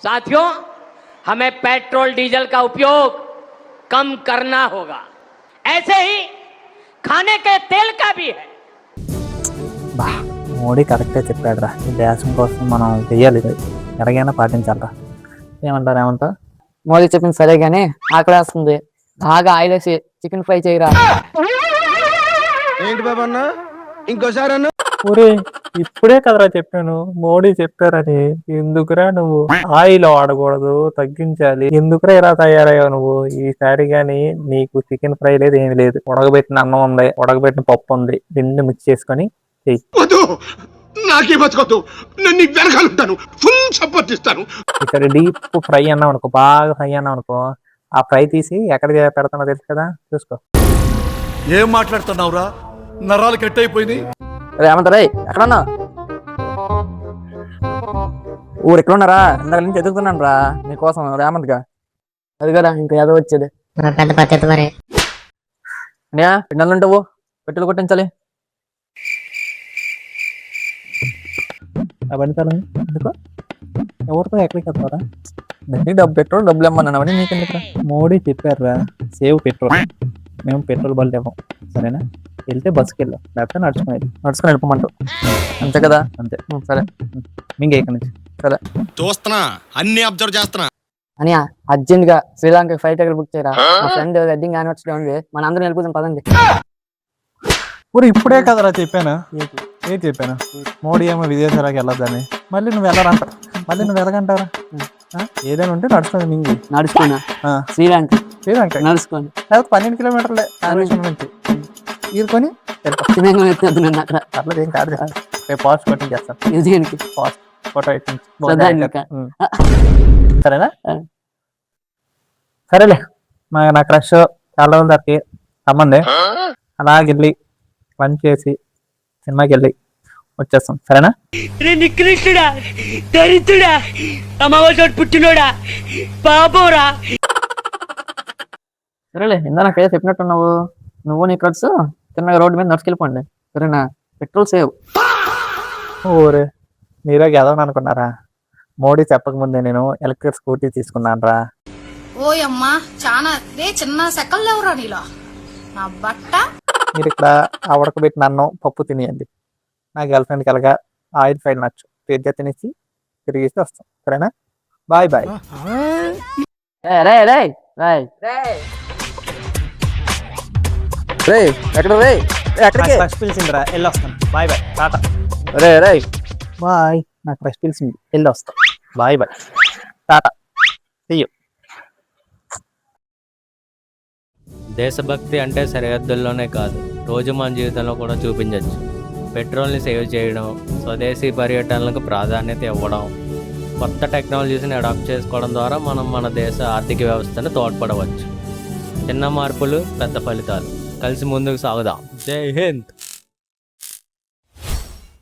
साथियों, हमें petrol diesel का उपयोग कम करना होगा। ऐसे ही खाने के तेल का भी है। బా మోడీ కరెక్టే చెప్పాడురా. ఈ దేశం కోసం మనం చెయ్యాలి, ఇది ఎలాగైనా పాటించాలరా. ఏమంటారు ఏమంటా? మోదీ చెప్పింది సరే గానీ ఆకలేస్తుంది, బాగా ఆయిల్ వేసి చికెన్ ఫ్రై చేయరా. ఏంటి బాబా అన్న ఇంకోసారి అన్న ఊరే ఇప్పుడే కదరా చెప్పాను, మోడీ చెప్పారని. ఎందుకురా నువ్వు ఆయిల్ వాడకూడదు, తగ్గించాలి, ఎందుకురా ఇలా తయారయ్యావు నువ్వు? ఈసారి గాని నీకు చికెన్ ఫ్రై లేదు, ఏమి లేదు. ఉడకబెట్టిన అన్నం ఉంది, ఉడకబెట్టిన పప్పు ఉంది, రెండు మిక్స్ చేసుకొని చెయ్యి. నాకే బతకొద్దు, నేను నీకు వెనకాలంటాను, ఫుల్ సపోర్ట్ ఇస్తాను. ఇక్కడ డీప్ ఫ్రై అన్నావు అనుకో, బాగా ఫ్రై అన్నావు అనుకో, ఆ ఫ్రై తీసి ఎక్కడ పెడతానో తెలుసు కదా, చూసుకో. ఏం మాట్లాడుతున్నావురా? నరాలు కట్ అయిపోయింది. ఏమంటారా ఎక్కడన్నా ఊరు ఎక్కడున్నారా? ఇందాక నుంచి ఎదుగుతున్నాను రా నీకోసం రేమంత్ గా. అది కదా ఇంకా ఏదో వచ్చేది పెద్ద పద్ధతి మరి. పిన్నలు ఉంటావు, పెట్టెలు కొట్టించాలి. అవన్నీ తల ఎందుకు, ఎవరితో ఎక్కడికి వెళ్తారా? డబ్బు పెట్రోల్ డబ్బులు ఇమ్మన్నాను అవన్నీ నీకెందుకు? మోడీ చెప్పారా సేవ్ పెట్రోల్. మేము పెట్రోల్ బండి ఇవ్వం, సరేనా? వెళ్తే బస్సుకి వెళ్ళాం, లేకపోతే నడుచుకుని వెళ్ళిపోమంటావు, అంతే కదా? అంతే. సరే మింగే ఇక్కడ నుంచి. సరే చూస్తున్నా, అన్ని అబ్జర్వ్ చేస్తున్నా. అని అర్జెంట్ గా శ్రీలంక ఫ్లైట్ టికెట్ బుక్ చేయరా. మా ఫ్రెండ్ వెడ్డింగ్ యానివర్సరీ ఉంది, మన అందరం వెళ్ళిపోతాం పదండి. ఊరు ఇప్పుడే కదరా చెప్పాను. ఏం చెప్పాను? మోడీ ఏమో విదేశాలకు వెళ్ళొద్దని, మళ్ళీ నువ్వు వెళ్ళరంట, మళ్ళీ నువ్వు వెళ్ళగంటారా? ఏదైనా ఉంటే నడుస్తుంది మింగి. నడుచుకున్నా శ్రీలంక నడుచుకోండి, లేకపోతే 12 కిలోమీటర్లే రామేశ్వరం నుంచి ఈరుకొని అక్కడ అట్లా ఏం కాదు. రేపు పాస్ట్ కొట్టి చేస్తాను, దేనికి పాస్ట్ ఫోటో సరేనా? సరేలే, నా క్రష్ చాలా రోజుల దానికి సంబంధే. అలాగెళ్ళి పని చేసి సినిమాకి వెళ్ళి వచ్చేస్తాం, సరేనా? నికృష్టుడా, దరిద్రుడా, అమావాసోడు పుట్టినోడా, పాపోరా. సరేలే, ఇందా నాకైతే చెప్పినట్టున్నావు. నువ్వు నీ ఖర్చు చిన్నగా రోడ్డు మీద నడుచుకెళ్ళిపోండి, సరేనా? Petrol save. ఊరే మీరే గెలవని అనుకున్నారా? మోడీ చెప్పకముందే నేను ఎలక్ట్రిక్ స్కూటీ తీసుకున్నాను రా. ఓయమ్మా చాలా చిన్న సెకల్ లేవురా నీలో నా బట్ట. మీరు ఇక్కడ ఆ ఉడకబెట్టిన అన్నం పప్పు తినేయండి, నా గర్ల్ ఫ్రెండ్కి అలాగా ఆయిల్ ఫ్రైడ్ నచ్చు పిజ్జా తినేసి తిరిగేసి వస్తాం, సరేనా? Bye bye. ఎక్కడ రే ఎక్కడికి పిలిచిందిరా, వెళ్ళి వస్తాను. Bye bye, tata. రే రే బాయ్, నాకు ఫస్ట్ పిలిచింది, వెళ్ళి వస్తాం. Bye bye, tata, see you. దేశభక్తి అంటే సరిహద్దుల్లోనే కాదు, రోజు మన జీవితంలో కూడా చూపించవచ్చు. పెట్రోల్ని సేవ్ చేయడం, స్వదేశీ పర్యటనలకు ప్రాధాన్యత ఇవ్వడం, కొత్త టెక్నాలజీస్ని అడాప్ట్ చేసుకోవడం ద్వారా మనం మన దేశ ఆర్థిక వ్యవస్థను తోడ్పడవచ్చు. చిన్న మార్పులు, పెద్ద ఫలితాలు. కలిసి ముందుకు సాగుదాం. జై హింద్.